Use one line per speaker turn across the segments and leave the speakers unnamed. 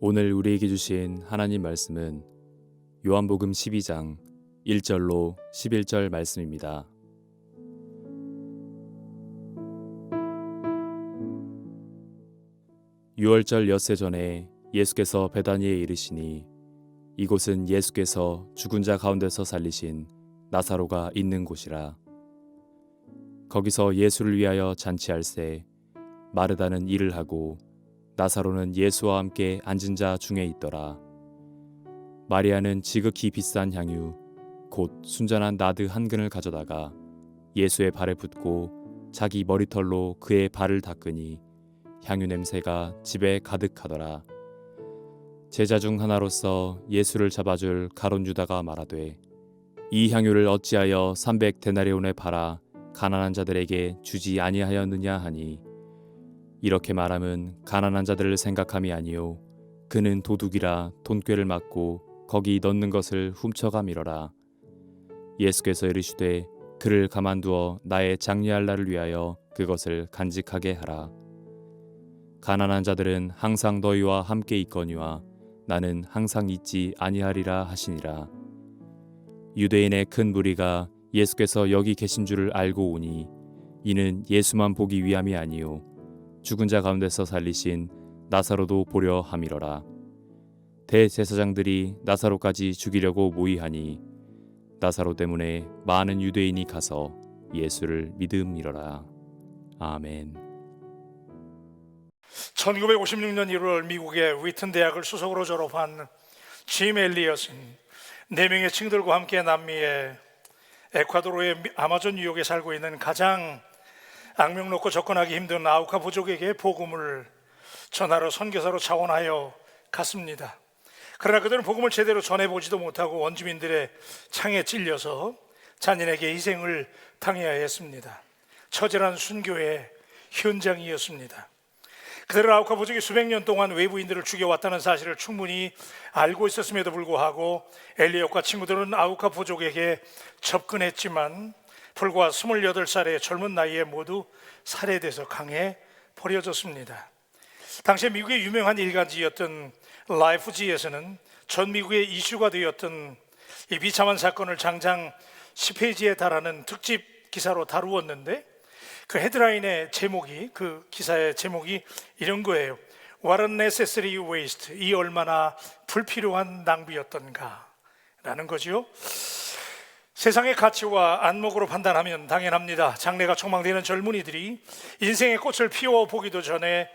오늘 우리에게 주신 하나님 말씀은 요한복음 12장 1절로 11절 말씀입니다. 유월절 엿새 전에 예수께서 베다니에 이르시니 이곳은 예수께서 죽은 자 가운데서 살리신 나사로가 있는 곳이라. 거기서 예수를 위하여 잔치할새 마르다는 일을 하고 나사로는 예수와 함께 앉은 자 중에 있더라. 마리아는 지극히 비싼 향유 곧 순전한 나드 한 근을 가져다가 예수의 발에 붓고 자기 머리털로 그의 발을 닦으니 향유 냄새가 집에 가득하더라. 제자 중 하나로서 예수를 잡아줄 가룟 유다가 말하되 이 향유를 어찌하여 300데나리온에 팔아 가난한 자들에게 주지 아니하였느냐 하니 이렇게 말함은 가난한 자들을 생각함이 아니요 그는 도둑이라 돈꾀를 맞고 거기 넣는 것을 훔쳐가미러라. 예수께서 이르시되 그를 가만두어 나의 장례할 날을 위하여 그것을 간직하게 하라. 가난한 자들은 항상 너희와 함께 있거니와 나는 항상 있지 아니하리라 하시니라. 유대인의 큰 무리가 예수께서 여기 계신 줄을 알고 오니 이는 예수만 보기 위함이 아니요 죽은 자 가운데서 살리신 나사로도 보려 함이러라. 대제사장들이 나사로까지 죽이려고 모의하니 나사로 때문에 많은 유대인이 가서 예수를 믿음이러라. 아멘.
1956년 1월 미국의 위튼 대학을 수석으로 졸업한 짐 엘리엇은 4명의 친구들과 함께 남미의 에콰도르의 아마존 유역에 살고 있는 가장 악명 높고 접근하기 힘든 아우카 부족에게 복음을 전하러 선교사로 차원하여 갔습니다. 그러나 그들은 복음을 제대로 전해보지도 못하고 원주민들의 창에 찔려서 자신에게 희생을 당해야 했습니다. 처절한 순교의 현장이었습니다. 그들은 아우카 부족이 수백 년 동안 외부인들을 죽여왔다는 사실을 충분히 알고 있었음에도 불구하고 엘리엇과 친구들은 아우카 부족에게 접근했지만 불과 28살의 젊은 나이에 모두 살해돼서 강에 버려졌습니다. 당시 미국의 유명한 일간지였던 라이프지에서는 전 미국의 이슈가 되었던 이 비참한 사건을 장장 10페이지에 달하는 특집 기사로 다루었는데 그 헤드라인의 제목이, 그 기사의 제목이 이런 거예요. What a necessary waste. 이 얼마나 불필요한 낭비였던가 라는 거죠. 세상의 가치와 안목으로 판단하면 당연합니다. 장래가 촉망되는 젊은이들이 인생의 꽃을 피워보기도 전에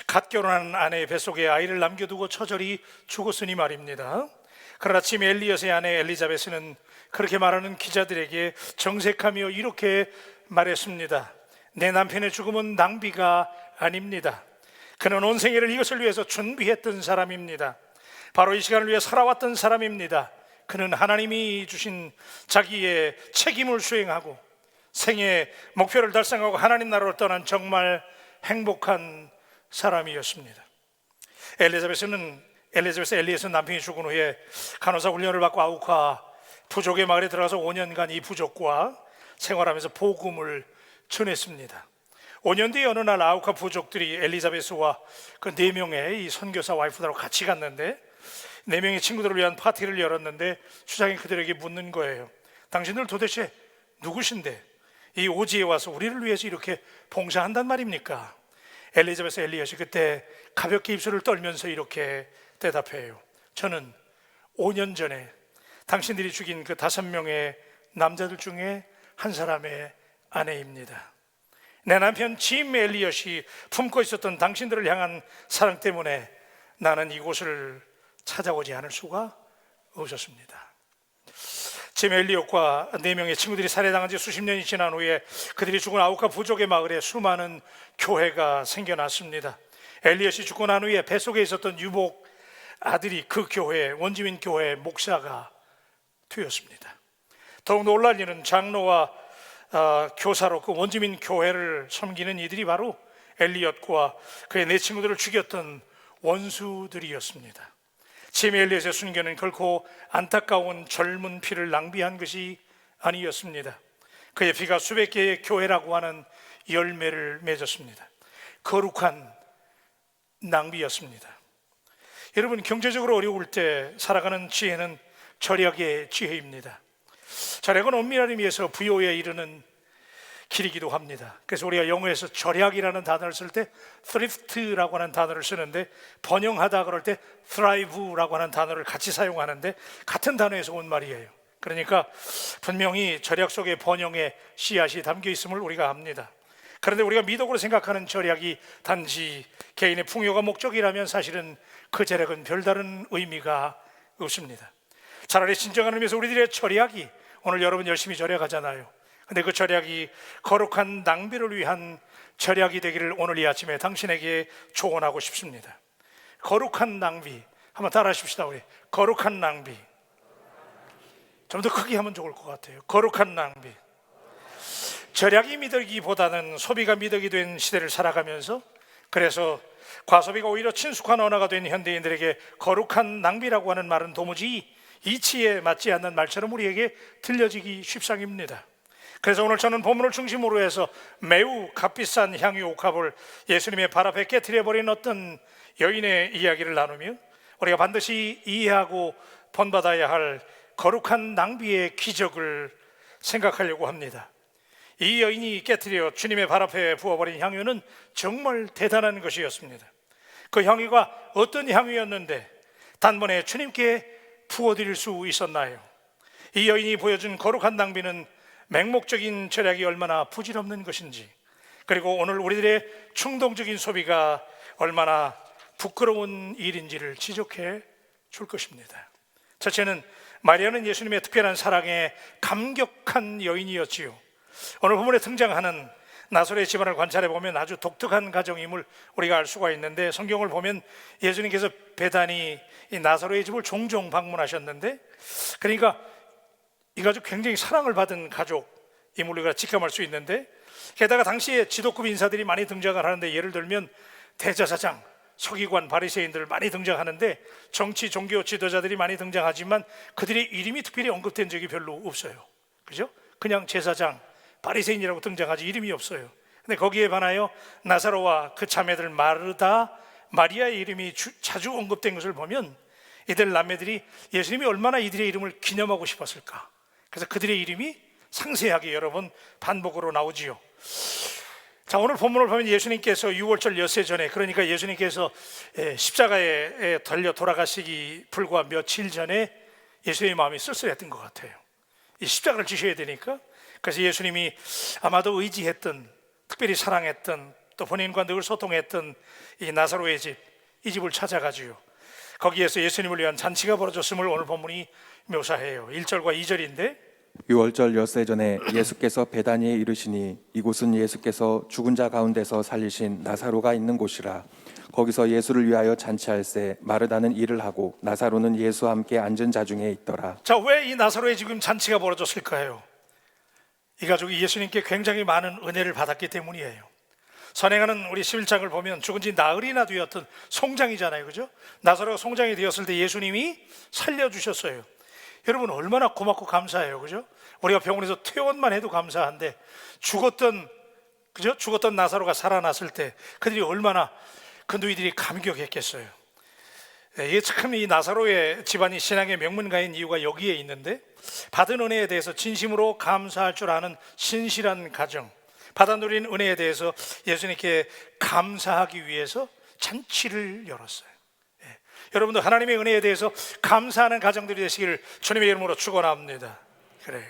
갓 결혼한 아내의 뱃속에 아이를 남겨두고 처절히 죽었으니 말입니다. 그러나 짐 엘리엇의 아내 엘리자베스는 그렇게 말하는 기자들에게 정색하며 이렇게 말했습니다. 내 남편의 죽음은 낭비가 아닙니다. 그는 온 생애를 이것을 위해서 준비했던 사람입니다. 바로 이 시간을 위해 살아왔던 사람입니다. 그는 하나님이 주신 자기의 책임을 수행하고 생애 목표를 달성하고 하나님 나라로 떠난 정말 행복한 사람이었습니다. 엘리에서 남편이 죽은 후에 간호사 훈련을 받고 아우카 부족의 마을에 들어가서 5년간 이 부족과 생활하면서 복음을 전했습니다. 5년 뒤에 어느 날 아우카 부족들이 엘리자베스와 그 4명의 이 선교사 와이프들하고 같이 갔는데 4명의 친구들을 위한 파티를 열었는데 수장이 그들에게 묻는 거예요. 당신들 도대체 누구신데 이 오지에 와서 우리를 위해서 이렇게 봉사한단 말입니까? 엘리자베스 엘리엇이 그때 가볍게 입술을 떨면서 이렇게 대답해요. 저는 5년 전에 당신들이 죽인 그 5명의 남자들 중에 한 사람의 아내입니다. 내 남편 짐 엘리엇이 품고 있었던 당신들을 향한 사랑 때문에 나는 이곳을 찾아오지 않을 수가 없었습니다. 짐 엘리엇과 4명의 친구들이 살해당한 지 수십 년이 지난 후에 그들이 죽은 아우카 부족의 마을에 수많은 교회가 생겨났습니다. 엘리엇이 죽고 난 후에 뱃속에 있었던 유복 아들이 그 교회, 원주민 교회 목사가 되었습니다. 더욱 놀랄 일은 장로와 교사로 그 원주민 교회를 섬기는 이들이 바로 엘리엇과 그의 4 친구들을 죽였던 원수들이었습니다. 짐 엘리엇의 순교는 결코 안타까운 젊은 피를 낭비한 것이 아니었습니다. 그의 피가 수백 개의 교회라고 하는 열매를 맺었습니다. 거룩한 낭비였습니다. 여러분, 경제적으로 어려울 때 살아가는 지혜는 절약의 지혜입니다. 절약은 엄밀한 의미에서 부요에 이르는 길이기도 합니다. 그래서 우리가 영어에서 절약이라는 단어를 쓸 때 thrift라고 하는 단어를 쓰는데, 번영하다 그럴 때 thrive라고 하는 단어를 같이 사용하는데 같은 단어에서 온 말이에요. 그러니까 분명히 절약 속에 번영의 씨앗이 담겨 있음을 우리가 압니다. 그런데 우리가 미덕으로 생각하는 절약이 단지 개인의 풍요가 목적이라면 사실은 그 절약은 별다른 의미가 없습니다. 차라리 진정한 의미에서 우리들의 절약이, 오늘 여러분 열심히 절약하잖아요. 근데 그 절약이 거룩한 낭비를 위한 절약이 되기를 오늘 이 아침에 당신에게 조언하고 싶습니다. 거룩한 낭비, 한번 따라 하십시다. 우리 거룩한 낭비. 좀 더 크게 하면 좋을 것 같아요. 거룩한 낭비. 절약이 미덕이보다는 소비가 미덕이 된 시대를 살아가면서, 그래서 과소비가 오히려 친숙한 언어가 된 현대인들에게 거룩한 낭비라고 하는 말은 도무지 이치에 맞지 않는 말처럼 우리에게 들려지기 십상입니다. 그래서 오늘 저는 본문을 중심으로 해서 매우 값비싼 향유 옥합을 예수님의 발 앞에 깨트려버린 어떤 여인의 이야기를 나누며 우리가 반드시 이해하고 본받아야 할 거룩한 낭비의 기적을 생각하려고 합니다. 이 여인이 깨트려 주님의 발 앞에 부어버린 향유는 정말 대단한 것이었습니다. 그 향유가 어떤 향유였는데 단번에 주님께 부어드릴 수 있었나요? 이 여인이 보여준 거룩한 낭비는 맹목적인 절약이 얼마나 부질없는 것인지, 그리고 오늘 우리들의 충동적인 소비가 얼마나 부끄러운 일인지를 지적해 줄 것입니다. 첫째는 마리아는 예수님의 특별한 사랑에 감격한 여인이었지요. 오늘 본문에 등장하는 나사로의 집안을 관찰해 보면 아주 독특한 가정임을 우리가 알 수가 있는데, 성경을 보면 예수님께서 베다니 이 나사로의 집을 종종 방문하셨는데, 그러니까 이 가족 굉장히 사랑을 받은 가족임을 우리가 직감할 수 있는데, 게다가 당시에 지도급 인사들이 많이 등장을 하는데, 예를 들면 대제사장, 서기관, 바리새인들 많이 등장하는데 정치, 종교 지도자들이 많이 등장하지만 그들의 이름이 특별히 언급된 적이 별로 없어요. 그죠? 그냥 제사장, 바리새인이라고 등장하지 이름이 없어요. 근데 거기에 반하여 나사로와 그 자매들 마르다, 마리아의 이름이 자주 언급된 것을 보면 이들 남매들이 예수님이 얼마나 이들의 이름을 기념하고 싶었을까. 그래서 그들의 이름이 상세하게 여러 번 반복으로 나오지요. 자, 오늘 본문을 보면 예수님께서 유월절 엿새 전에, 그러니까 예수님께서 십자가에 달려 돌아가시기 불과 며칠 전에 예수님의 마음이 쓸쓸했던 것 같아요. 이 십자가를 지셔야 되니까. 그래서 예수님이 아마도 의지했던, 특별히 사랑했던, 또 본인과 늘 소통했던 이 나사로의 집, 이 집을 찾아가지요. 거기에서 예수님을 위한 잔치가 벌어졌음을 오늘 본문이 묘사해요. 1절과 2절인데,
유월절 엿새 전에 예수께서 베다니에 이르시니 이곳은 예수께서 죽은 자 가운데서 살리신 나사로가 있는 곳이라. 거기서 예수를 위하여 잔치할새 마르다는 일을 하고 나사로는 예수와 함께 앉은 자 중에 있더라.
자, 왜 이 나사로의 지금 잔치가 벌어졌을까요? 이 가족이 예수님께 굉장히 많은 은혜를 받았기 때문이에요. 선행하는 우리 11장을 보면 죽은 지 나흘이나 되었던 송장이잖아요. 그죠? 나사로가 송장이 되었을 때 예수님이 살려주셨어요. 여러분, 얼마나 고맙고 감사해요. 그죠? 우리가 병원에서 퇴원만 해도 감사한데 죽었던 나사로가 살아났을 때 그들이 얼마나 그 누이들이 감격했겠어요. 이게 참 이 나사로의 집안이 신앙의 명문가인 이유가 여기에 있는데, 받은 은혜에 대해서 진심으로 감사할 줄 아는 신실한 가정, 받아 누린 은혜에 대해서 예수님께 감사하기 위해서 잔치를 열었어요. 여러분도 하나님의 은혜에 대해서 감사하는 가정들이 되시기를 주님의 이름으로 축원합니다. 그래요.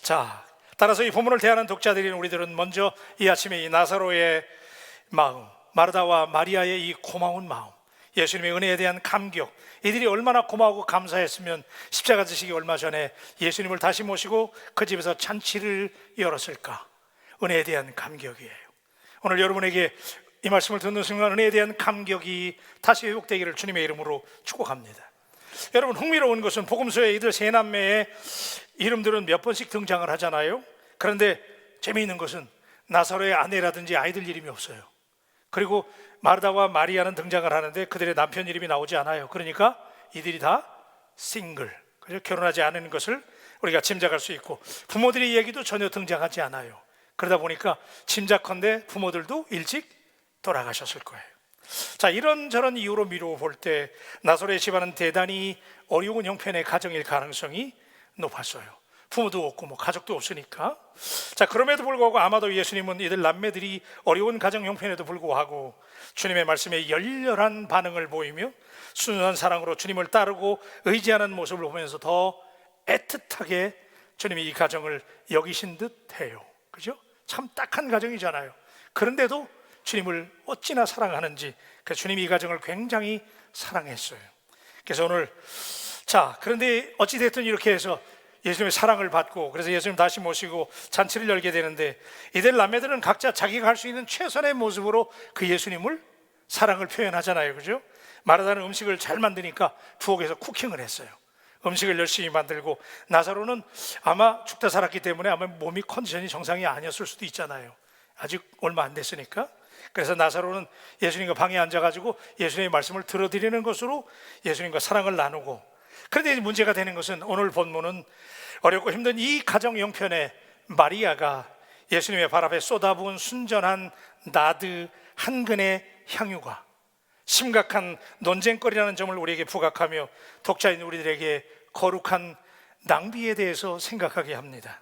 자, 따라서 이 본문을 대하는 독자들인 우리들은 먼저 이 아침에 이 나사로의 마음, 마르다와 마리아의 이 고마운 마음, 예수님의 은혜에 대한 감격, 이들이 얼마나 고마우고 감사했으면 십자가 지시기 얼마 전에 예수님을 다시 모시고 그 집에서 잔치를 열었을까. 은혜에 대한 감격이에요. 오늘 여러분에게 이 말씀을 듣는 순간 은혜에 대한 감격이 다시 회복되기를 주님의 이름으로 축복합니다. 여러분, 흥미로운 것은 복음서에 이들 세 남매의 이름들은 몇 번씩 등장을 하잖아요. 그런데 재미있는 것은 나사로의 아내라든지 아이들 이름이 없어요. 그리고 마르다와 마리아는 등장을 하는데 그들의 남편 이름이 나오지 않아요. 그러니까 이들이 다 싱글, 결혼하지 않은 것을 우리가 짐작할 수 있고, 부모들의 얘기도 전혀 등장하지 않아요. 그러다 보니까 짐작컨대 부모들도 일찍 돌아가셨을 거예요. 자, 이런저런 이유로 미루어 볼 때 나사로의 집안은 대단히 어려운 형편의 가정일 가능성이 높았어요. 부모도 없고 뭐 가족도 없으니까. 자, 그럼에도 불구하고 아마도 예수님은 이들 남매들이 어려운 가정 형편에도 불구하고 주님의 말씀에 열렬한 반응을 보이며 순수한 사랑으로 주님을 따르고 의지하는 모습을 보면서 더 애틋하게 주님이 이 가정을 여기신 듯 해요. 그죠? 참 딱한 가정이잖아요. 그런데도 주님을 어찌나 사랑하는지, 그 주님이 이 가정을 굉장히 사랑했어요. 그래서 오늘, 자, 그런데 어찌됐든 이렇게 해서 예수님의 사랑을 받고, 그래서 예수님 다시 모시고 잔치를 열게 되는데, 이들 남매들은 각자 자기가 할 수 있는 최선의 모습으로 그 예수님을 사랑을 표현하잖아요. 그죠? 마르다는 음식을 잘 만드니까 부엌에서 쿠킹을 했어요. 음식을 열심히 만들고, 나사로는 아마 죽다 살았기 때문에 아마 몸이 컨디션이 정상이 아니었을 수도 있잖아요. 아직 얼마 안 됐으니까. 그래서 나사로는 예수님과 방에 앉아가지고 예수님의 말씀을 들어드리는 것으로 예수님과 사랑을 나누고, 그런데 문제가 되는 것은 오늘 본문은 어렵고 힘든 이 가정 형편에 마리아가 예수님의 발 앞에 쏟아부은 순전한 나드 한 근의 향유가 심각한 논쟁거리라는 점을 우리에게 부각하며 독자인 우리들에게 거룩한 낭비에 대해서 생각하게 합니다.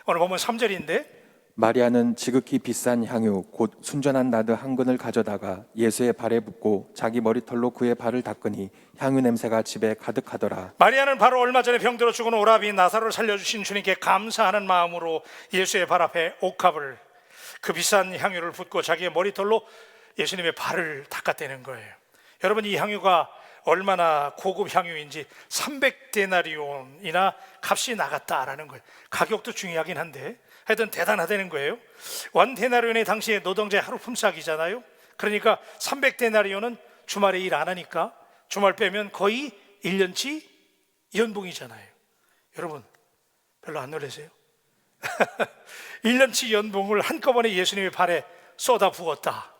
오늘 보면 3절인데,
마리아는 지극히 비싼 향유 곧 순전한 나드 한 근을 가져다가 예수의 발에 붓고 자기 머리털로 그의 발을 닦으니 향유 냄새가 집에 가득하더라.
마리아는 바로 얼마 전에 병들어 죽은 오라비 나사로를 살려주신 주님께 감사하는 마음으로 예수의 발 앞에 옥합을, 그 비싼 향유를 붓고 자기의 머리털로 예수님의 발을 닦았다는 거예요. 여러분, 이 향유가 얼마나 고급 향유인지 300데나리온이나 값이 나갔다라는 거예요. 가격도 중요하긴 한데 하여튼 대단하다는 거예요. 1데나리온이 당시에 노동자의 하루 품삯이잖아요. 그러니까 300데나리온은 주말에 일 안 하니까 주말 빼면 거의 1년치 연봉이잖아요. 여러분, 별로 안 놀라세요? 1년치 연봉을 한꺼번에 예수님의 발에 쏟아 부었다.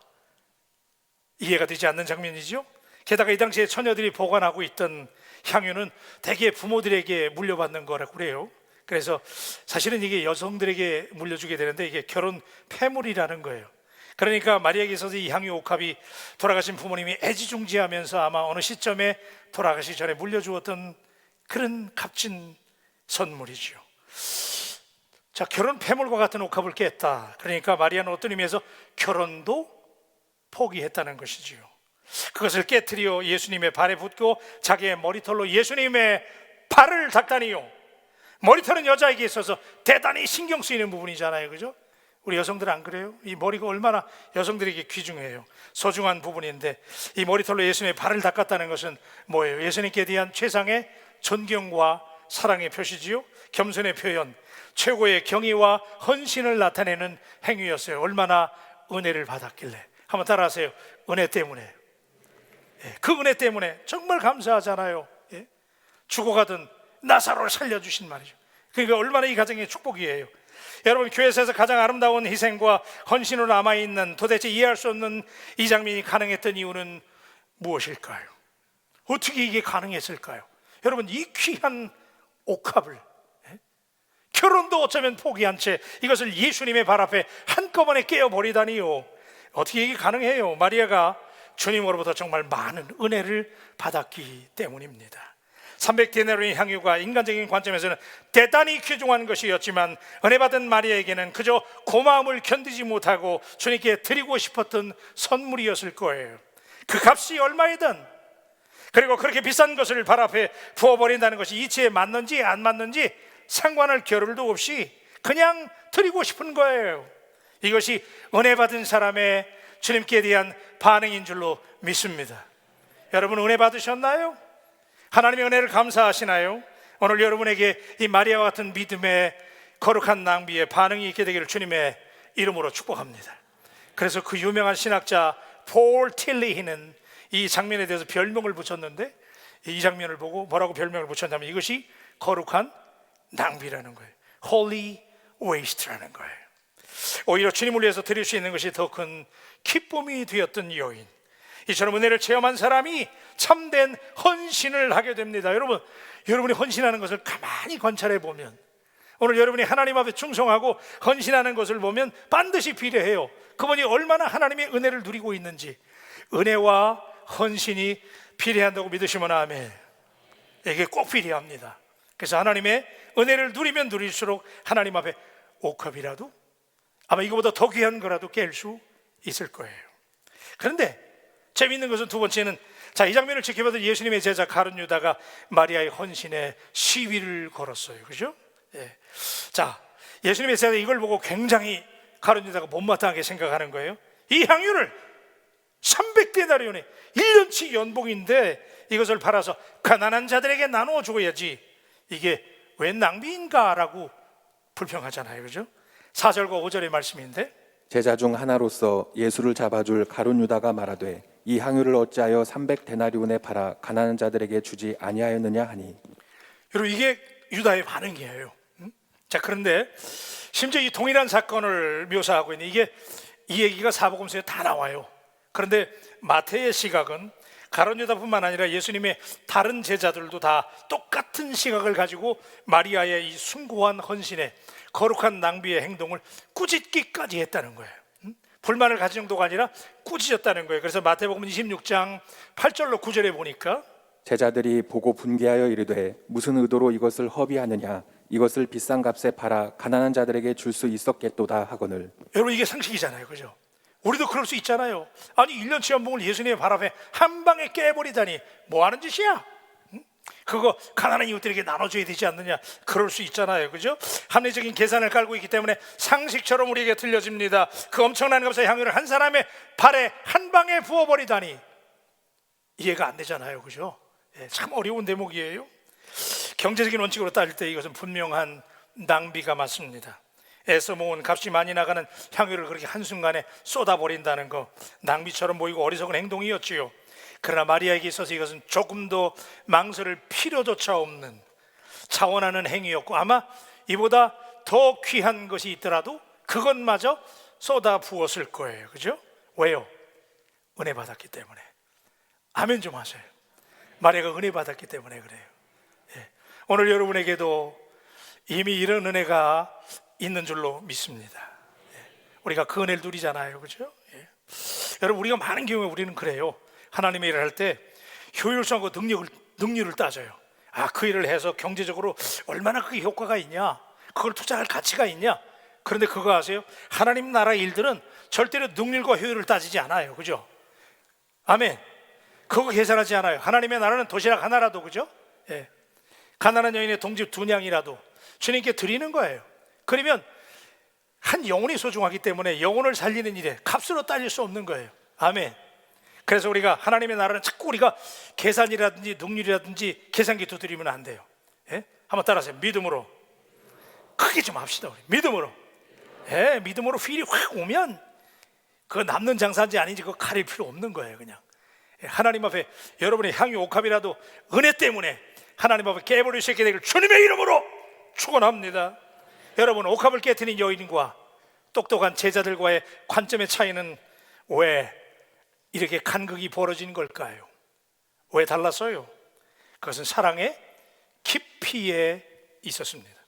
이해가 되지 않는 장면이죠. 게다가 이 당시에 처녀들이 보관하고 있던 향유는 대개 부모들에게 물려받는 거라고 그래요. 그래서 사실은 이게 여성들에게 물려주게 되는데 이게 결혼 폐물이라는 거예요. 그러니까 마리아에게 있어서 이 향유 옥합이 돌아가신 부모님이 애지중지하면서 아마 어느 시점에 돌아가시기 전에 물려주었던 그런 값진 선물이죠. 자, 결혼 폐물과 같은 옥합을 깼다. 그러니까 마리아는 어떤 의미에서 결혼도 포기했다는 것이지요. 그것을 깨트려 예수님의 발에 붓고 자기의 머리털로 예수님의 발을 닦다니요. 머리털은 여자에게 있어서 대단히 신경 쓰이는 부분이잖아요. 그죠? 우리 여성들 안 그래요? 이 머리가 얼마나 여성들에게 귀중해요. 소중한 부분인데 이 머리털로 예수님의 발을 닦았다는 것은 뭐예요? 예수님께 대한 최상의 존경과 사랑의 표시지요. 겸손의 표현, 최고의 경의와 헌신을 나타내는 행위였어요. 얼마나 은혜를 받았길래. 한번 따라하세요. 은혜 때문에. 그 은혜 때문에 정말 감사하잖아요. 죽어가던 나사로를 살려주신 말이죠. 그러니까 얼마나 이 가정의 축복이에요. 여러분, 교회에서 가장 아름다운 희생과 헌신으로 남아있는, 도대체 이해할 수 없는 이 장면이 가능했던 이유는 무엇일까요? 어떻게 이게 가능했을까요? 여러분, 이 귀한 옥합을, 결혼도 어쩌면 포기한 채 이것을 예수님의 발 앞에 한꺼번에 깨어버리다니요. 어떻게 이게 가능해요? 마리아가 주님으로부터 정말 많은 은혜를 받았기 때문입니다. 300데나리온의 향유가 인간적인 관점에서는 대단히 귀중한 것이었지만 은혜 받은 마리아에게는 그저 고마움을 견디지 못하고 주님께 드리고 싶었던 선물이었을 거예요. 그 값이 얼마이든, 그리고 그렇게 비싼 것을 발 앞에 부어버린다는 것이 이치에 맞는지 안 맞는지 상관할 겨를도 없이 그냥 드리고 싶은 거예요. 이것이 은혜 받은 사람의 주님께 대한 반응인 줄로 믿습니다. 여러분, 은혜 받으셨나요? 하나님의 은혜를 감사하시나요? 오늘 여러분에게 이 마리아와 같은 믿음의 거룩한 낭비에 반응이 있게 되기를 주님의 이름으로 축복합니다. 그래서 그 유명한 신학자 폴 틸리히는 이 장면에 대해서 별명을 붙였는데, 이 장면을 보고 뭐라고 별명을 붙였냐면 이것이 거룩한 낭비라는 거예요. Holy waste라는 거예요. 오히려 주님을 위해서 드릴 수 있는 것이 더 큰 기쁨이 되었던 요인, 이처럼 은혜를 체험한 사람이 참된 헌신을 하게 됩니다. 여러분이 헌신하는 것을 가만히 관찰해 보면, 오늘 여러분이 하나님 앞에 충성하고 헌신하는 것을 보면 반드시 비례해요. 그분이 얼마나 하나님의 은혜를 누리고 있는지, 은혜와 헌신이 필요한다고 믿으시면 아멘. 이게 꼭 필요합니다. 그래서 하나님의 은혜를 누리면 누릴수록 하나님 앞에 옥합이라도, 아마 이거보다 더 귀한 거라도 깰 수 있을 거예요. 그런데 재미있는 것은 두 번째는, 자, 이 장면을 지켜보던 예수님의 제자 가룟 유다가 마리아의 헌신에 시위를 걸었어요. 그죠? 예. 자, 예수님의 제자 이걸 보고 굉장히 가룟 유다가 못마땅하게 생각하는 거예요. 이 향유를 300데나리온에 1년치 연봉인데 이것을 팔아서 가난한 자들에게 나누어 주어야지, 이게 웬 낭비인가라고 불평하잖아요. 그죠? 4절과 5절의 말씀인데,
제자 중 하나로서 예수를 잡아줄 가룟 유다가 말하되 이 향유를 어찌하여 300데나리온에 팔아 가난한 자들에게 주지 아니하였느냐 하니.
여러분, 이게 유다의 반응이에요. 자, 그런데 심지어 이 동일한 사건을 묘사하고 있는 이 얘기가 사복음서에 다 나와요. 그런데 마태의 시각은 가룟 유다뿐만 아니라 예수님의 다른 제자들도 다 똑같은 시각을 가지고 마리아의 이 숭고한 헌신에, 거룩한 낭비의 행동을 꾸짖기까지 했다는 거예요. 불만을 가진 정도가 아니라 꾸짖었다는 거예요. 그래서 마태복음 26장 8절로 9절에 보니까
제자들이 보고 분개하여 이르되 무슨 의도로 이것을 허비하느냐, 이것을 비싼 값에 팔아 가난한 자들에게 줄 수 있었겠도다 하거늘.
여러분, 이게 상식이잖아요. 그죠? 우리도 그럴 수 있잖아요. 아니, 1년치 연봉을 예수님의 발 앞에 한 방에 깨버리다니 뭐 하는 짓이야? 그거 가난한 이웃들에게 나눠줘야 되지 않느냐, 그럴 수 있잖아요. 그죠? 합리적인 계산을 깔고 있기 때문에 상식처럼 우리에게 들려집니다. 그 엄청난 값의 향유를 한 사람의 발에 한 방에 부어버리다니 이해가 안 되잖아요. 그죠? 예, 참 어려운 대목이에요. 경제적인 원칙으로 따질 때 이것은 분명한 낭비가 맞습니다. 애써 모은 값이 많이 나가는 향유를 그렇게 한순간에 쏟아버린다는 거, 낭비처럼 보이고 어리석은 행동이었지요. 그러나 마리아에게 있어서 이것은 조금도 망설일 필요조차 없는 차원하는 행위였고, 아마 이보다 더 귀한 것이 있더라도 그것마저 쏟아 부었을 거예요. 그죠? 왜요? 은혜 받았기 때문에. 아멘 좀 하세요. 마리아가 은혜 받았기 때문에 그래요. 예. 오늘 여러분에게도 이미 이런 은혜가 있는 줄로 믿습니다. 예. 우리가 그 은혜를 누리잖아요. 그죠? 예. 여러분, 우리가 많은 경우에 우리는 그래요. 하나님의 일을 할 때 효율성과 능률을 따져요. 아, 그 일을 해서 경제적으로 얼마나 그게 효과가 있냐, 그걸 투자할 가치가 있냐. 그런데 그거 아세요? 하나님 나라 일들은 절대로 능률과 효율을 따지지 않아요. 그죠? 아멘. 그거 계산하지 않아요. 하나님의 나라는 도시락 하나라도, 그죠? 예. 가난한 여인의 동집 2냥이라도 주님께 드리는 거예요. 그러면 한 영혼이 소중하기 때문에 영혼을 살리는 일에 값으로 따질 수 없는 거예요. 아멘. 그래서 우리가 하나님의 나라는 자꾸 우리가 계산이라든지 능률이라든지 계산기 두드리면 안 돼요. 예? 한번 따라하세요. 믿음으로. 크게 좀 합시다. 우리. 믿음으로. 예, 믿음으로 휠이 확 오면 그거 남는 장사인지 아닌지 그거 가릴 필요 없는 거예요. 그냥 예, 하나님 앞에 여러분의 향유 옥합이라도 은혜 때문에 하나님 앞에 깨버릴 수 있게 되기를 주님의 이름으로 축원합니다. 여러분, 옥합을 깨트린 여인과 똑똑한 제자들과의 관점의 차이는 왜 이렇게 간극이 벌어진 걸까요? 왜 달랐어요? 그것은 사랑의 깊이에 있었습니다.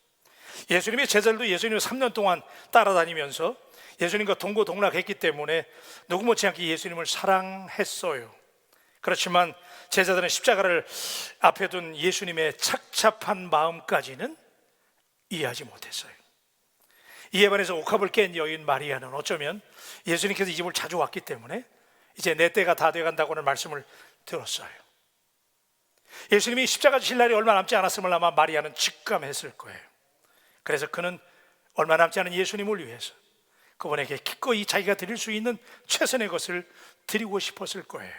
예수님의 제자들도 예수님을 3년 동안 따라다니면서 예수님과 동고동락했기 때문에 누구 못지않게 예수님을 사랑했어요. 그렇지만 제자들은 십자가를 앞에 둔 예수님의 착잡한 마음까지는 이해하지 못했어요. 이에 반해서 옥합을 깬 여인 마리아는 어쩌면 예수님께서 이 집을 자주 왔기 때문에 이제 내 때가 다 돼간다고는 말씀을 들었어요. 예수님이 십자가 지실 날이 얼마 남지 않았음을 아마 마리아는 직감했을 거예요. 그래서 그는 얼마 남지 않은 예수님을 위해서 그분에게 기꺼이 자기가 드릴 수 있는 최선의 것을 드리고 싶었을 거예요.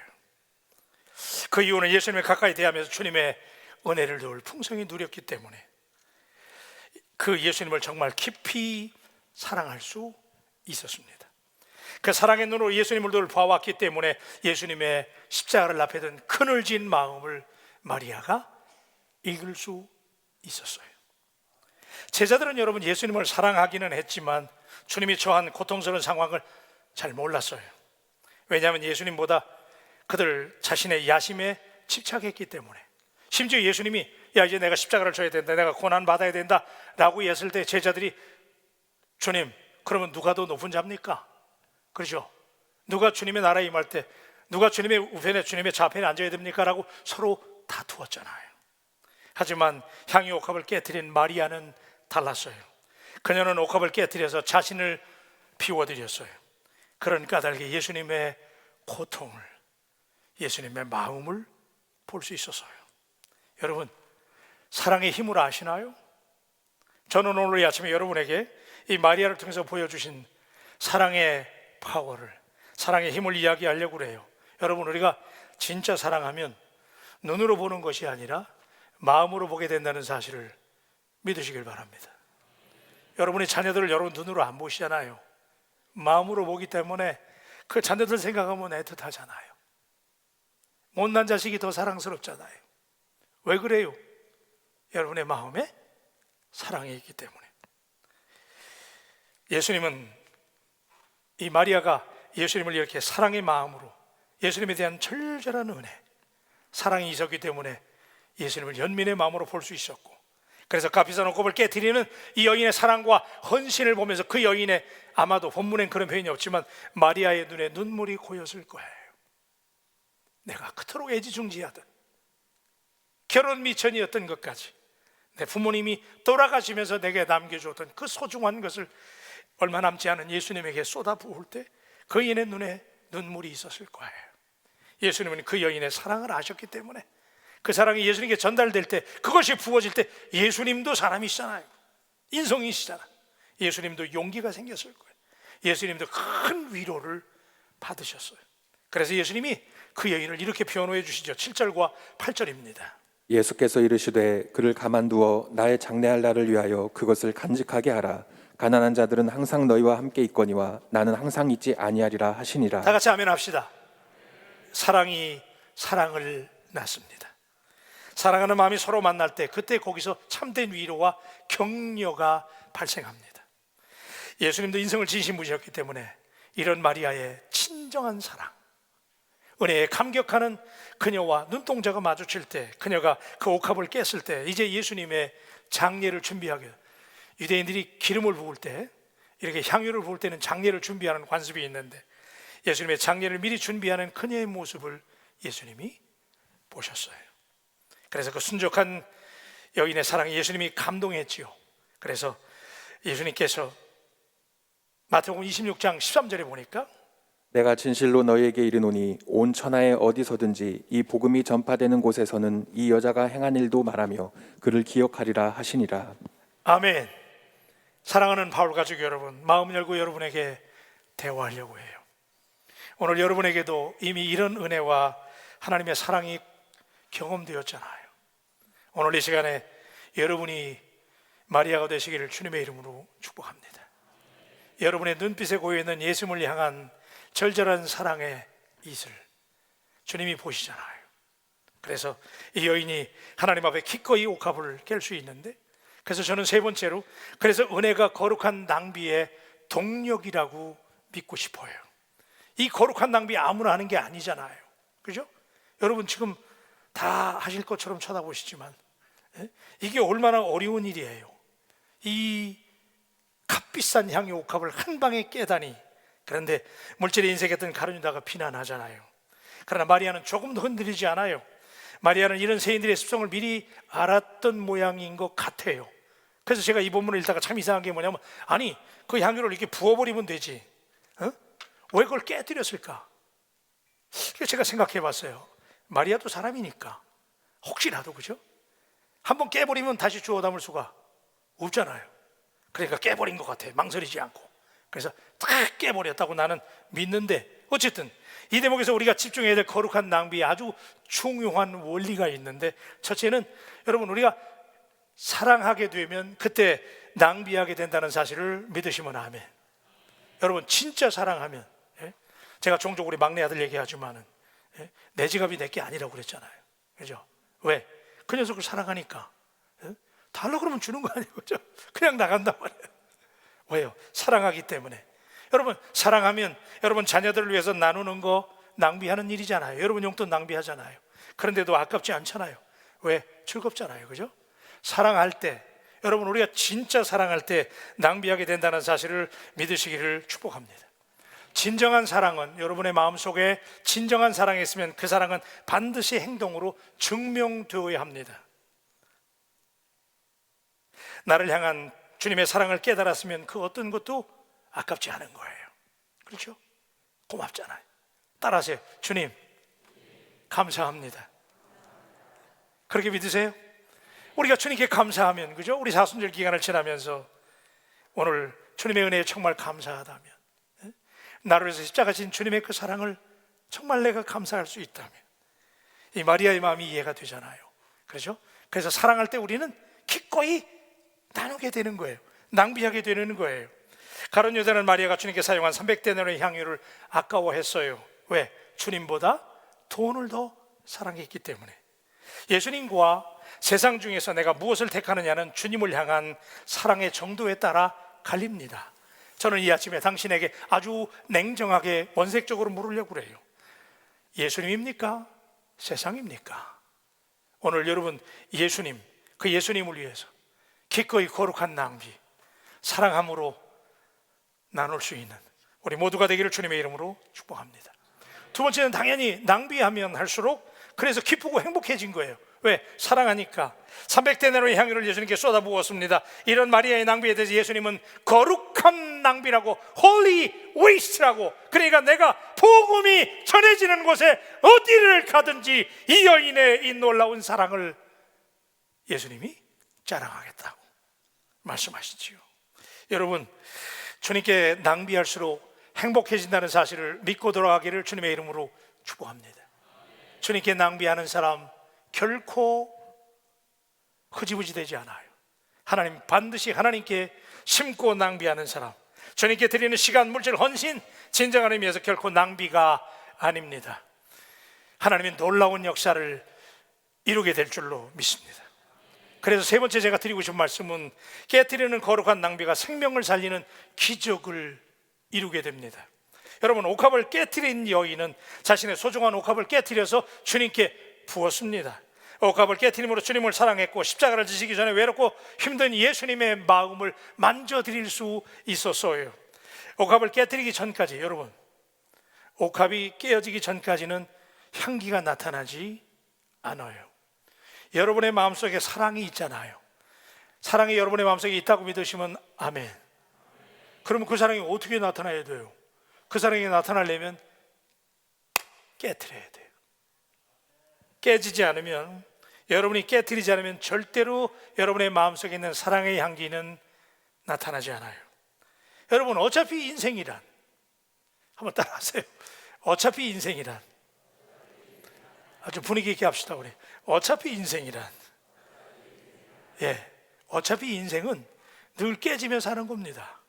그 이유는 예수님을 가까이 대하면서 주님의 은혜를 늘 풍성히 누렸기 때문에 그 예수님을 정말 깊이 사랑할 수 있었습니다. 그 사랑의 눈으로 예수님을 늘 봐왔기 때문에 예수님의 십자가를 앞에 둔 그늘진 마음을 마리아가 읽을 수 있었어요. 제자들은 여러분 예수님을 사랑하기는 했지만 주님이 처한 고통스러운 상황을 잘 몰랐어요. 왜냐하면 예수님보다 그들 자신의 야심에 집착했기 때문에. 심지어 예수님이 야, 이제 내가 십자가를 져야 된다, 내가 고난 받아야 된다 라고 했을 때 제자들이 주님, 그러면 누가 더 높은 자입니까? 그렇죠? 누가 주님의 나라에 임할 때 누가 주님의 우편에 주님의 좌편에 앉아야 됩니까? 라고 서로 다투었잖아요. 하지만 향유 옥합을 깨뜨린 마리아는 달랐어요. 그녀는 옥합을 깨뜨려서 자신을 비워드렸어요. 그런 까닭에 예수님의 고통을, 예수님의 마음을 볼 수 있었어요. 여러분, 사랑의 힘을 아시나요? 저는 오늘 이 아침에 여러분에게 이 마리아를 통해서 보여주신 사랑의 파워를, 사랑의 힘을 이야기하려고 그래요. 여러분, 우리가 진짜 사랑하면 눈으로 보는 것이 아니라 마음으로 보게 된다는 사실을 믿으시길 바랍니다. 여러분의 자녀들을 여러분 눈으로 안 보시잖아요. 마음으로 보기 때문에 그 자녀들 생각하면 애틋하잖아요. 못난 자식이 더 사랑스럽잖아요. 왜 그래요? 여러분의 마음에 사랑이 있기 때문에. 예수님은, 이 마리아가 예수님을 이렇게 사랑의 마음으로, 예수님에 대한 절절한 은혜, 사랑이 있었기 때문에 예수님을 연민의 마음으로 볼 수 있었고, 그래서 값비싼 옥합을 깨뜨리는 이 여인의 사랑과 헌신을 보면서 그 여인의, 아마도 본문엔 그런 표현이 없지만 마리아의 눈에 눈물이 고였을 거예요. 내가 그토록 애지중지하던, 결혼 미천이었던 것까지, 내 부모님이 돌아가시면서 내게 남겨주었던 그 소중한 것을 얼마 남지 않은 예수님에게 쏟아부을 때 그 여인의 눈에 눈물이 있었을 거예요. 예수님은 그 여인의 사랑을 아셨기 때문에 그 사랑이 예수님께 전달될 때, 그것이 부어질 때, 예수님도 사람이시잖아요. 인성이시잖아. 예수님도 용기가 생겼을 거예요. 예수님도 큰 위로를 받으셨어요. 그래서 예수님이 그 여인을 이렇게 표현해 주시죠. 7절과 8절입니다.
예수께서 이르시되 그를 가만두어 나의 장래할 날을 위하여 그것을 간직하게 하라. 가난한 자들은 항상 너희와 함께 있거니와 나는 항상 있지 아니하리라 하시니라.
다 같이 아멘 합시다. 사랑이 사랑을 낳습니다. 사랑하는 마음이 서로 만날 때, 그때 거기서 참된 위로와 격려가 발생합니다. 예수님도 인성을 진심무시했기 때문에 이런 마리아의 친정한 사랑, 은혜에 감격하는 그녀와 눈동자가 마주칠 때, 그녀가 그 옥합을 깼을 때, 이제 예수님의 장례를 준비하게, 유대인들이 기름을 부을 때, 이렇게 향유를 부을 때는 장례를 준비하는 관습이 있는데, 예수님의 장례를 미리 준비하는 그녀의 모습을 예수님이 보셨어요. 그래서 그 순적한 여인의 사랑에 예수님이 감동했지요. 그래서 예수님께서 마태복음 26장 13절에 보니까
내가 진실로 너희에게 이르노니 온 천하에 어디서든지 이 복음이 전파되는 곳에서는 이 여자가 행한 일도 말하며 그를 기억하리라 하시니라.
아멘. 사랑하는 바울 가족 여러분, 마음 열고 여러분에게 대화하려고 해요. 오늘 여러분에게도 이미 이런 은혜와 하나님의 사랑이 경험되었잖아요. 오늘 이 시간에 여러분이 마리아가 되시기를 주님의 이름으로 축복합니다. 여러분의 눈빛에 고여있는 예수님을 향한 절절한 사랑의 이슬 주님이 보시잖아요. 그래서 이 여인이 하나님 앞에 기꺼이 옥합을 깰 수 있는데, 그래서 저는 세 번째로, 그래서 은혜가 거룩한 낭비의 동력이라고 믿고 싶어요. 이 거룩한 낭비 아무나 하는 게 아니잖아요. 그죠? 여러분 지금 다 하실 것처럼 쳐다보시지만 이게 얼마나 어려운 일이에요. 이 값비싼 향유 옥합을 한 방에 깨다니. 그런데 물질의 인색했던 가룟유다가 비난하잖아요. 그러나 마리아는 조금도 흔들리지 않아요. 마리아는 이런 세인들의 습성을 미리 알았던 모양인 것 같아요. 그래서 제가 이 본문을 읽다가 참 이상한 게 뭐냐면, 아니 그 향유를 이렇게 부어버리면 되지, 왜 그걸 깨뜨렸을까? 제가 생각해 봤어요. 마리아도 사람이니까 혹시라도, 그죠? 한번 깨버리면 다시 주워 담을 수가 없잖아요. 그러니까 깨버린 것 같아, 망설이지 않고. 그래서 딱 깨버렸다고 나는 믿는데, 어쨌든 이 대목에서 우리가 집중해야 될 거룩한 낭비에 아주 중요한 원리가 있는데, 첫째는 여러분, 우리가 사랑하게 되면 그때 낭비하게 된다는 사실을 믿으시면 아멘. 여러분 진짜 사랑하면, 제가 종종 우리 막내 아들 얘기하지만은, 내 지갑이 내게 아니라고 그랬잖아요. 그죠? 왜? 그 녀석을 사랑하니까. 달라고 그러면 주는 거 아니에요. 그죠? 그냥 나간단 말이에요. 왜요? 사랑하기 때문에. 여러분 사랑하면 여러분 자녀들을 위해서 나누는 거 낭비하는 일이잖아요. 여러분 용돈 낭비하잖아요. 그런데도 아깝지 않잖아요. 왜? 즐겁잖아요. 그죠? 사랑할 때, 여러분 우리가 진짜 사랑할 때 낭비하게 된다는 사실을 믿으시기를 축복합니다. 진정한 사랑은, 여러분의 마음속에 진정한 사랑이 있으면 그 사랑은 반드시 행동으로 증명되어야 합니다. 나를 향한 주님의 사랑을 깨달았으면 그 어떤 것도 아깝지 않은 거예요. 그렇죠? 고맙잖아요. 따라하세요. 주님, 감사합니다. 그렇게 믿으세요? 우리가 주님께 감사하면, 그죠? 우리 사순절 기간을 지나면서 오늘 주님의 은혜에 정말 감사하다면, 나를 위해서 십자가 진 주님의 그 사랑을 정말 내가 감사할 수 있다면, 이 마리아의 마음이 이해가 되잖아요. 그렇죠? 그래서 사랑할 때 우리는 기꺼이 나누게 되는 거예요. 낭비하게 되는 거예요. 가룟 여자는 마리아가 주님께 사용한 300데나리온의 향유를 아까워했어요. 왜? 주님보다 돈을 더 사랑했기 때문에. 예수님과 세상 중에서 내가 무엇을 택하느냐는 주님을 향한 사랑의 정도에 따라 갈립니다. 저는 이 아침에 당신에게 아주 냉정하게 원색적으로 물으려고 그래요. 예수님입니까? 세상입니까? 오늘 여러분, 예수님, 그 예수님을 위해서 기꺼이 거룩한 낭비, 사랑함으로 나눌 수 있는 우리 모두가 되기를 주님의 이름으로 축복합니다. 두 번째는 당연히 낭비하면 할수록 그래서 기쁘고 행복해진 거예요. 왜? 사랑하니까. 300데나리온의 향유를 예수님께 쏟아부었습니다. 이런 마리아의 낭비에 대해서 예수님은 거룩한 낭비라고, Holy Waste라고, 그러니까 내가 복음이 전해지는 곳에 어디를 가든지 이 여인의 이 놀라운 사랑을 예수님이 자랑하겠다고 말씀하시지요. 여러분, 주님께 낭비할수록 행복해진다는 사실을 믿고 돌아가기를 주님의 이름으로 축복합니다. 주님께 낭비하는 사람 결코 흐지부지 되지 않아요. 하나님, 반드시 하나님께 심고 낭비하는 사람, 주님께 드리는 시간, 물질, 헌신, 진정한 의미에서 결코 낭비가 아닙니다. 하나님의 놀라운 역사를 이루게 될 줄로 믿습니다. 그래서 세 번째 제가 드리고 싶은 말씀은 깨트리는 거룩한 낭비가 생명을 살리는 기적을 이루게 됩니다. 여러분, 옥합을 깨트린 여인은 자신의 소중한 옥합을 깨트려서 주님께 부었습니다. 옥합을 깨트림으로 주님을 사랑했고 십자가를 지시기 전에 외롭고 힘든 예수님의 마음을 만져드릴 수 있었어요. 옥합을 깨트리기 전까지, 여러분, 옥합이 깨어지기 전까지는 향기가 나타나지 않아요. 여러분의 마음속에 사랑이 있잖아요. 사랑이 여러분의 마음속에 있다고 믿으시면 아멘. 그러면 그 사랑이 어떻게 나타나야 돼요? 그 사랑이 나타나려면 깨트려야 돼요. 깨지지 않으면, 여러분이 깨트리지 않으면 절대로 여러분의 마음속에 있는 사랑의 향기는 나타나지 않아요. 여러분, 어차피 인생이란, 한번 따라하세요. 어차피 인생이란, 아주 분위기 있게 합시다. 우리 어차피 인생이란, 어차피 인생은 늘 깨지며 사는 겁니다.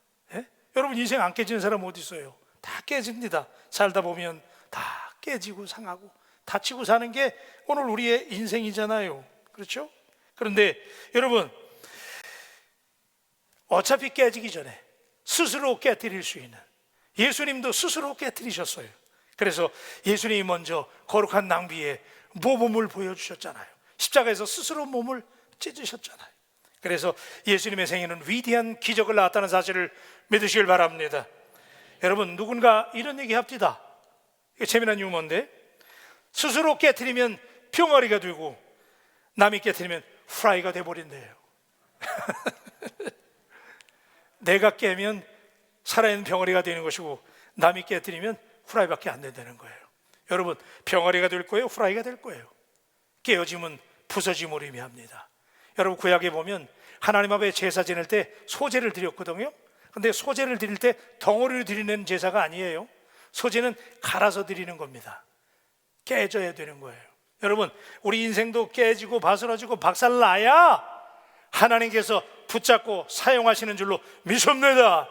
여러분, 인생 안 깨지는 사람 어디 있어요? 다 깨집니다. 살다 보면 다 깨지고 상하고 다치고 사는 게 오늘 우리의 인생이잖아요. 그렇죠? 그런데 여러분, 어차피 깨지기 전에 스스로 깨트릴 수 있는, 예수님도 스스로 깨트리셨어요. 그래서 예수님이 먼저 거룩한 낭비의 모범을 보여주셨잖아요. 십자가에서 스스로 몸을 찢으셨잖아요. 그래서 예수님의 생애는 위대한 기적을 낳았다는 사실을 믿으시길 바랍니다. 여러분, 누군가 이런 얘기 합디다. 이게 재미난 유머인데, 스스로 깨트리면 병아리가 되고 남이 깨트리면 프라이가 돼버린대요. 내가 깨면 살아있는 병아리가 되는 것이고 남이 깨트리면 프라이밖에 안 된다는 거예요. 여러분, 병아리가 될 거예요? 프라이가 될 거예요? 깨어짐은 부서짐을 의미합니다. 여러분, 구약에 보면 하나님 앞에 제사 지낼 때 소제를 드렸거든요. 근데 소제를 드릴 때 덩어리로 드리는 제사가 아니에요. 소제는 갈아서 드리는 겁니다. 깨져야 되는 거예요. 여러분, 우리 인생도 깨지고 바스러지고 박살나야 하나님께서 붙잡고 사용하시는 줄로 믿습니다.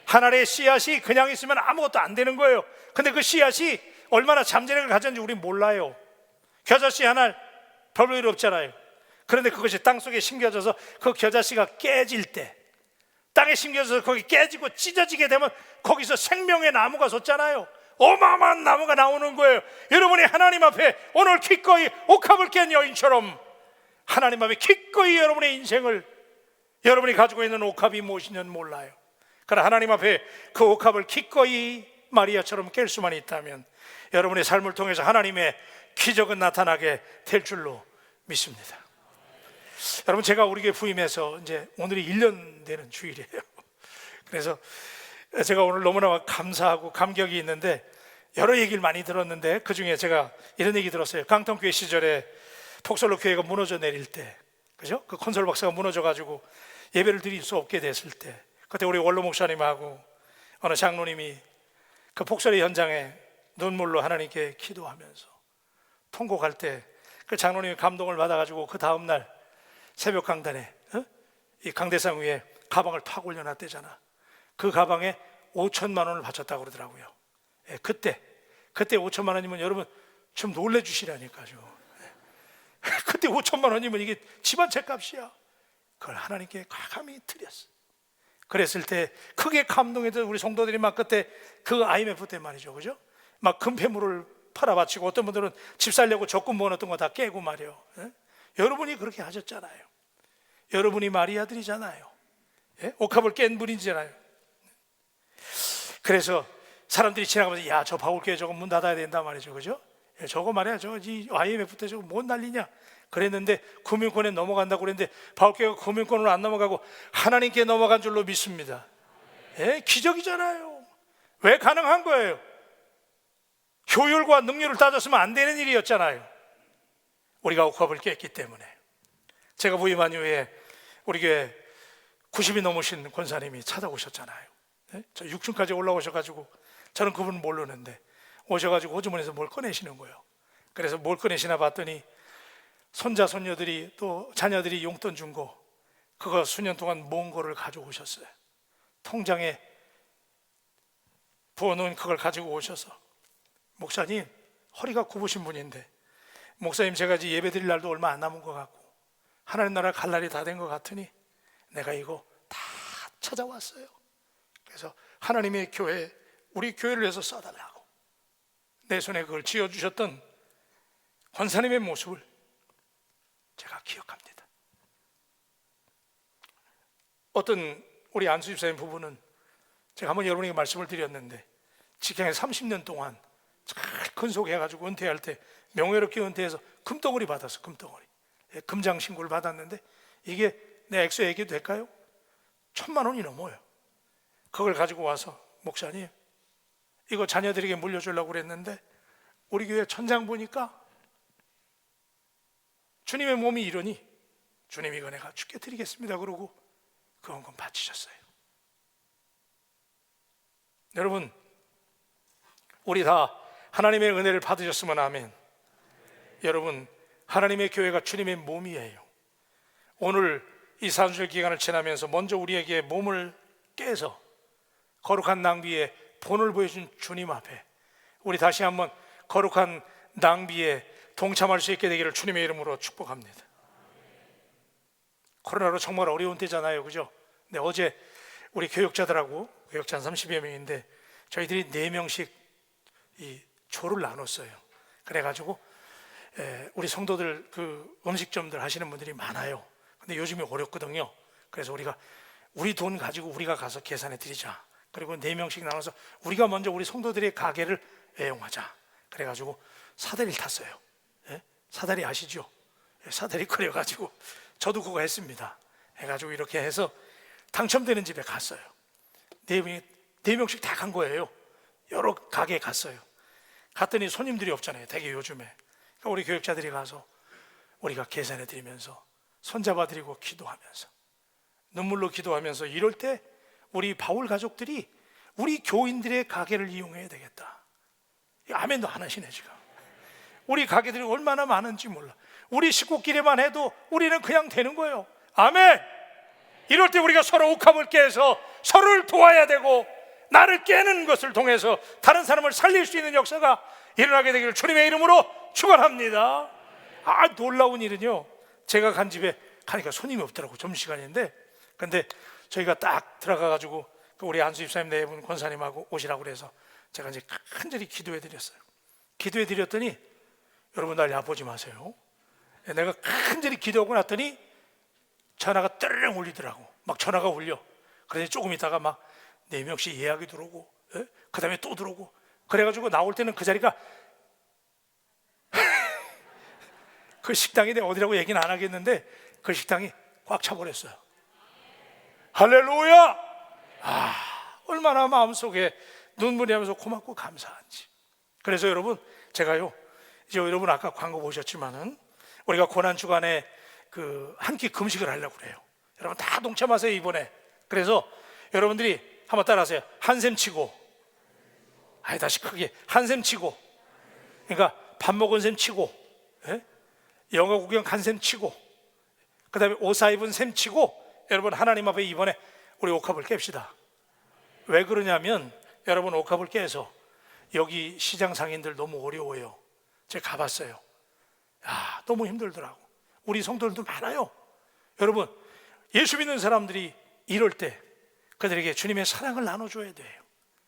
하나님의 씨앗이 그냥 있으면 아무것도 안 되는 거예요. 근데 그 씨앗이 얼마나 잠재력을 가졌는지 우리 몰라요. 겨자씨 하나 별로 없잖아요. 그런데 그것이 땅속에 심겨져서 그 겨자씨가 깨질 때, 땅에 심겨져서 거기 깨지고 찢어지게 되면 거기서 생명의 나무가 솟잖아요. 어마어마한 나무가 나오는 거예요. 여러분이 하나님 앞에 오늘 기꺼이 옥합을 깬 여인처럼 하나님 앞에 기꺼이 여러분의 인생을, 여러분이 가지고 있는 옥합이 무엇인지는 몰라요. 그러나 하나님 앞에 그 옥합을 기꺼이 마리아처럼 깰 수만 있다면 여러분의 삶을 통해서 하나님의 기적은 나타나게 될 줄로 믿습니다. 여러분, 제가 우리 교회 부임해서 이제 오늘이 1년 되는 주일이에요. 그래서 제가 오늘 너무나 감사하고 감격이 있는데, 여러 얘기를 많이 들었는데 그 중에 제가 이런 얘기 들었어요. 강통교회 시절에 폭설로 교회가 무너져 내릴 때, 그죠? 그 콘솔 박사가 무너져 가지고 예배를 드릴 수 없게 됐을 때, 그때 우리 원로 목사님하고 어느 장로님이 그 폭설의 현장에 눈물로 하나님께 기도하면서 통곡할 때, 그 장로님이 감동을 받아가지고 그 다음날 새벽 강단에 이 강대상 위에 가방을 탁 올려놨대잖아. 그 가방에 5천만 원을 바쳤다고 그러더라고요. 예, 그때 5천만 원이면 여러분 좀 놀래주시라니까요. 그때 5천만 원이면 이게 집안 책값이야. 그걸 하나님께 과감히 드렸어. 그랬을 때 크게 감동했던 우리 성도들이 막 그때 그 IMF 때 말이죠, 그죠? 막 금폐물을 팔아바치고 어떤 분들은 집 살려고 적금 모아놨던 거 다 깨고 말이요. 예? 여러분이 그렇게 하셨잖아요. 여러분이 마리아들이잖아요. 예? 옥합을 깬 분이잖아요. 그래서 사람들이 지나가면서 야, 저 바울교회 저거 문 닫아야 된다 말이죠, 그죠? 예, 저거 말이야, 저거 IMF 때 저거 뭔 난리냐 그랬는데 금융권에 넘어간다고 그랬는데 바울교회가 금융권으로 안 넘어가고 하나님께 넘어간 줄로 믿습니다. 예, 기적이잖아요. 왜 가능한 거예요? 효율과 능률을 따졌으면 안 되는 일이었잖아요. 우리가 옥합을 깼기 때문에. 제가 부임한 이후에 우리 교회 90이 넘으신 권사님이 찾아오셨잖아요. 네? 저 6층까지 올라오셔가지고 저는 그분 모르는데 오셔가지고 호주머니에서 뭘 꺼내시는 거예요. 그래서 뭘 꺼내시나 봤더니 손자 손녀들이 또 자녀들이 용돈 준 거, 그거 수년 동안 모은 거를 가져오셨어요. 통장에 부어놓은 그걸 가지고 오셔서 목사님, 허리가 굽으신 분인데 목사님, 제가 이제 예배 드릴 날도 얼마 안 남은 것 같고 하나님 나라 갈 날이 다 된 것 같으니 내가 이거 다 찾아왔어요. 그래서 하나님의 교회, 우리 교회를 위해서 써달라고 내 손에 그걸 쥐어주셨던 권사님의 모습을 제가 기억합니다. 어떤 우리 안수 집사님 부부는 제가 한번 여러분에게 말씀을 드렸는데 직장에 30년 동안 잘 근속해가지고 은퇴할 때 명예롭게 은퇴해서 금덩어리 받았어. 금덩어리, 금장 신고를 받았는데 이게 내 액수 얘기도 될까요? 1,000만 원이 넘어요. 그걸 가지고 와서 목사님, 이거 자녀들에게 물려주려고 그랬는데 우리 교회 천장 보니까 주님의 몸이 이러니 주님 이거 내가 주께 드리겠습니다 그러고 그 헌금 바치셨어요. 여러분, 우리 다 하나님의 은혜를 받으셨으면 아멘. 여러분, 하나님의 교회가 주님의 몸이에요. 오늘 이 산수일 기간을 지나면서 먼저 우리에게 몸을 깨서 거룩한 낭비에 본을 보여준 주님 앞에 우리 다시 한번 거룩한 낭비에 동참할 수 있게 되기를 주님의 이름으로 축복합니다. 코로나로 정말 어려운 때잖아요, 그죠? 근데 어제 우리 교역자들하고, 교역자 한 30여 명인데 저희들이 4명씩 이 조를 나눴어요. 그래가지고 우리 성도들 그 음식점들 하시는 분들이 많아요. 근데 요즘에 어렵거든요. 그래서 우리가 우리 돈 가지고 우리가 가서 계산해 드리자. 그리고 4명씩 나눠서 우리가 먼저 우리 성도들의 가게를 애용하자. 그래가지고 사다리를 탔어요. 예? 사다리 아시죠? 예, 사다리 끓여가지고 저도 그거 했습니다. 해가지고 이렇게 해서 당첨되는 집에 갔어요. 4명씩 다 간 거예요. 여러 가게에 갔어요. 갔더니 손님들이 없잖아요, 되게 요즘에. 그러니까 우리 교육자들이 가서 우리가 계산해 드리면서 손잡아 드리고 기도하면서 눈물로 기도하면서 이럴 때 우리 바울 가족들이 우리 교인들의 가게를 이용해야 되겠다. 아멘도 안 하시네 지금. 우리 가게들이 얼마나 많은지 몰라. 우리 식구끼리만 해도 우리는 그냥 되는 거예요. 아멘. 이럴 때 우리가 서로 옥합을 깨서 서로를 도와야 되고 나를 깨는 것을 통해서 다른 사람을 살릴 수 있는 역사가 일어나게 되기를 주님의 이름으로 축원합니다. 놀라운 일은요, 제가 간 집에 가니까 손님이 없더라고. 점심시간인데. 근데 저희가 딱 들어가가지고 우리 안수 집사님 4분 권사님하고 오시라고 그래서 제가 이제 간절히 기도해 드렸어요. 기도해 드렸더니 여러분 날 야보지 마세요. 내가 간절히 기도하고 났더니 전화가 떠르릉 울리더라고. 막 전화가 울려. 그래서 조금 있다가 막 4명씩 예약이 들어오고 그 다음에 또 들어오고, 그래가지고 나올 때는 그 자리가 그 식당이 내가 어디라고 얘기는 안 하겠는데 그 식당이 꽉 차버렸어요. 할렐루야! 얼마나 마음속에 눈물이 나면서 고맙고 감사한지. 그래서 여러분, 제가요, 이제 여러분 아까 광고 보셨지만은 우리가 고난주간에 그 한 끼 금식을 하려고 그래요. 여러분 다 동참하세요 이번에. 그래서 여러분들이 한번 따라하세요. 한샘 치고, 다시 크게 한샘 치고, 그러니까 밥 먹은 셈 치고, 영화 구경 간 셈 치고, 그 다음에 옷 입은 셈 치고, 여러분 하나님 앞에 이번에 우리 옥합을 깹시다. 왜 그러냐면 여러분 옥합을 깨서 여기 시장 상인들 너무 어려워요. 제가 가봤어요. 너무 힘들더라고. 우리 성도들도 많아요. 여러분 예수 믿는 사람들이 이럴 때 그들에게 주님의 사랑을 나눠줘야 돼요.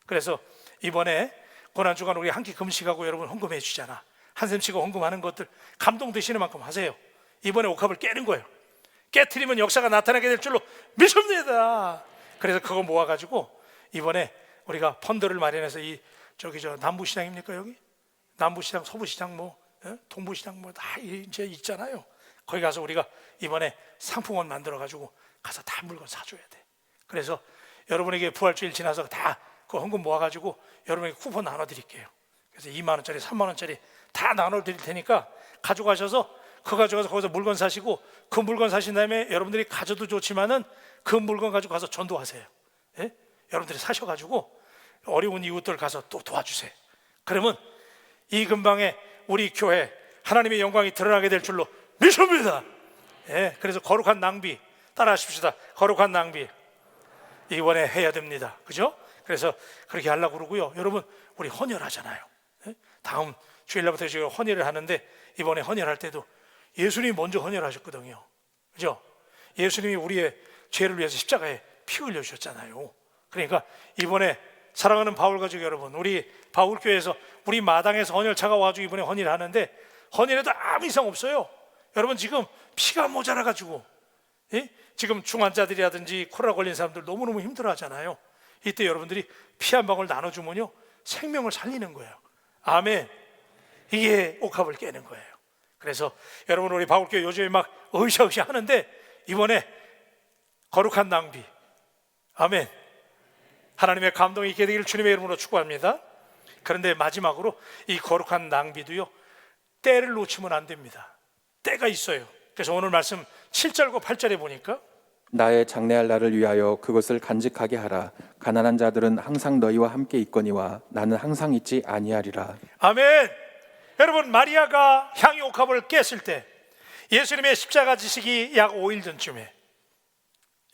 그래서 이번에 고난주간 우리 한 끼 금식하고 여러분 헌금해 주잖아. 한샘 치고 헌금하는 것들 감동되시는 만큼 하세요. 이번에 옥합을 깨는 거예요. 깨트리면 역사가 나타나게 될 줄로 믿습니다. 그래서 그거 모아가지고 이번에 우리가 펀드를 마련해서 저 남부시장입니까 여기? 남부시장, 서부시장, 동부시장 다 이제 있잖아요. 거기 가서 우리가 이번에 상품원 만들어가지고 가서 다 물건 사줘야 돼. 그래서 여러분에게 부활주일 지나서 다 그 헌금 모아가지고 여러분에게 쿠폰 나눠드릴게요. 그래서 2만 원짜리, 3만 원짜리 다 나눠드릴 테니까 가져가셔서 가져가서 거기서 물건 사시고, 그 물건 사신 다음에 여러분들이 가져도 좋지만은 그 물건 가지고 가서 전도하세요. 여러분들이 사셔가지고 어려운 이웃들 가서 또 도와주세요. 그러면 이 근방에 우리 교회 하나님의 영광이 드러나게 될 줄로 믿습니다. 그래서 거룩한 낭비 따라하십시다. 거룩한 낭비 이번에 해야 됩니다. 그죠? 그래서 그렇게 하려고 그러고요. 여러분 우리 헌혈하잖아요. 다음 주일날부터 지금 헌혈을 하는데 이번에 헌혈할 때도 예수님이 먼저 헌혈하셨거든요. 그죠? 예수님이 우리의 죄를 위해서 십자가에 피 흘려주셨잖아요. 그러니까 이번에 사랑하는 바울 가족 여러분, 우리 바울교회에서 우리 마당에서 헌혈차가 와가지고 이번에 헌혈을 하는데 헌혈에도 아무 이상 없어요. 여러분 지금 피가 모자라가지고 지금 중환자들이라든지 코로나 걸린 사람들 너무너무 힘들어하잖아요. 이때 여러분들이 피 한 방울 나눠주면요 생명을 살리는 거예요. 아멘. 이게 옥합을 깨는 거예요. 그래서 여러분 우리 바울교회 요즘에 막 으쌰으쌰 하는데 이번에 거룩한 낭비, 아멘, 하나님의 감동이 있게 되기를 주님의 이름으로 축복합니다. 그런데 마지막으로 이 거룩한 낭비도요 때를 놓치면 안 됩니다. 때가 있어요. 그래서 오늘 말씀 7절과 8절에 보니까
나의 장래할 날을 위하여 그것을 간직하게 하라. 가난한 자들은 항상 너희와 함께 있거니와 나는 항상 있지 아니하리라.
아멘. 여러분 마리아가 향유 옥합을 깼을 때 예수님의 십자가 지식이 약 5일 전쯤에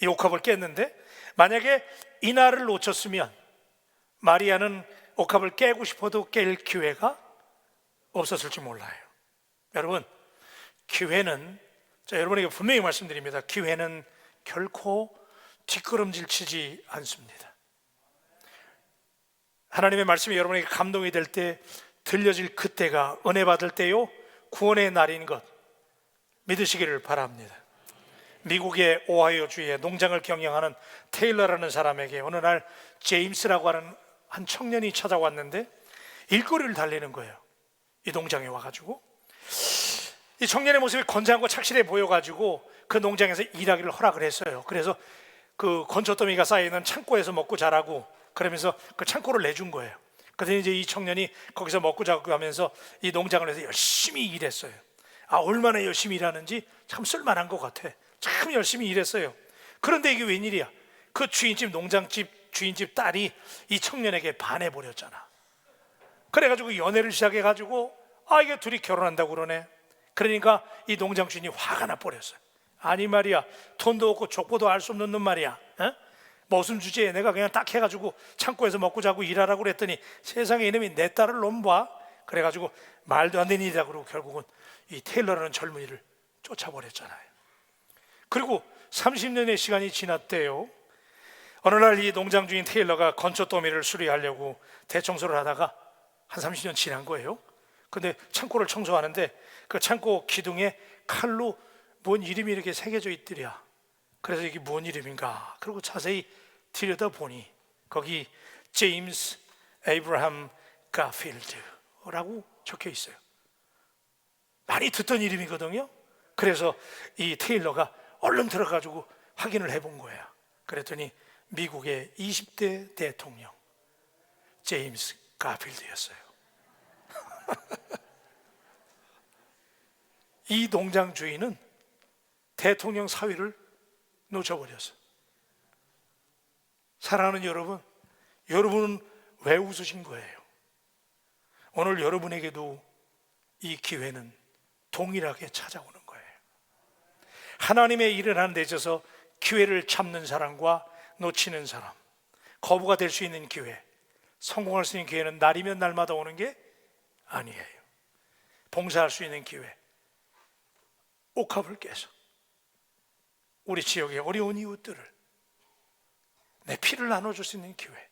이 옥합을 깼는데 만약에 이날을 놓쳤으면 마리아는 옥합을 깨고 싶어도 깰 기회가 없었을지 몰라요. 여러분 기회는 여러분에게 분명히 말씀드립니다. 기회는 결코 뒷걸음질 치지 않습니다. 하나님의 말씀이 여러분에게 감동이 될 때, 들려질 그때가 은혜 받을 때요 구원의 날인 것 믿으시기를 바랍니다. 미국의 오하이오주의 농장을 경영하는 테일러라는 사람에게 어느 날 제임스라고 하는 한 청년이 찾아왔는데 일거리를 달래는 거예요. 이 농장에 와가지고 이 청년의 모습이 건장하고 착실해 보여가지고 그 농장에서 일하기를 허락을 했어요. 그래서 그 건초더미가 쌓여있는 창고에서 먹고 자라고 그러면서 그 창고를 내준 거예요. 그래서 이제 이 청년이 거기서 먹고 자고 하면서 이 농장을 해서 열심히 일했어요. 얼마나 열심히 일하는지 참 쓸만한 것 같아. 참 열심히 일했어요. 그런데 이게 웬일이야? 그 주인집 농장집 주인집 딸이 이 청년에게 반해버렸잖아. 그래가지고 연애를 시작해가지고 이게 둘이 결혼한다고 그러네. 그러니까 이 농장 주인이 화가 나버렸어요. 아니 말이야, 돈도 없고 족보도 알 수 없는 놈 말이야. 무슨 주제에 내가 그냥 딱 해가지고 창고에서 먹고 자고 일하라고 그랬더니 세상에 이놈이 내 딸을 넘봐. 그래가지고 말도 안 되는 일이다 그러고 결국은 이 테일러라는 젊은이를 쫓아버렸잖아요. 그리고 30년의 시간이 지났대요. 어느 날 이 농장 주인 테일러가 건초더미를 수리하려고 대청소를 하다가 한 30년 지난 거예요. 근데 창고를 청소하는데 그 창고 기둥에 칼로 뭔 이름이 이렇게 새겨져 있더랴. 그래서 이게 뭔 이름인가? 그리고 자세히 들여다보니 거기 제임스 에이브라함 가필드라고 적혀 있어요. 많이 듣던 이름이거든요. 그래서 이 테일러가 얼른 들어가지고 확인을 해본 거야. 그랬더니 미국의 20대 대통령 제임스 가필드였어요. 이 농장 주인은 대통령 사위를 놓쳐버렸어. 사랑하는 여러분, 여러분은 왜 웃으신 거예요? 오늘 여러분에게도 이 기회는 동일하게 찾아오는 거예요. 하나님의 일을 하는 데 있어서 기회를 잡는 사람과 놓치는 사람, 거부가 될 수 있는 기회, 성공할 수 있는 기회는 날이면 날마다 오는 게 아니에요. 봉사할 수 있는 기회, 옥합을 깨서 우리 지역의 어려운 이웃들을 내 피를 나눠줄 수 있는 기회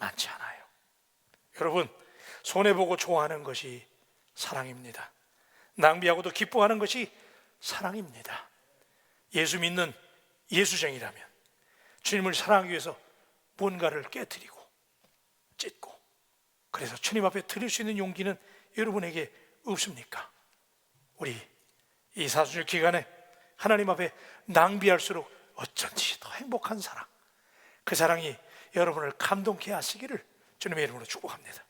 많지 않아요. 여러분, 손해보고 좋아하는 것이 사랑입니다. 낭비하고도 기뻐하는 것이 사랑입니다. 예수 믿는 예수쟁이라면 주님을 사랑하기 위해서 뭔가를 깨뜨리고 찢고, 그래서 주님 앞에 드릴 수 있는 용기는 여러분에게 없습니까? 우리 이 사순절 기간에 하나님 앞에 낭비할수록 어쩐지 더 행복한 사랑, 그 사랑이 여러분을 감동케 하시기를 주님의 이름으로 축복합니다.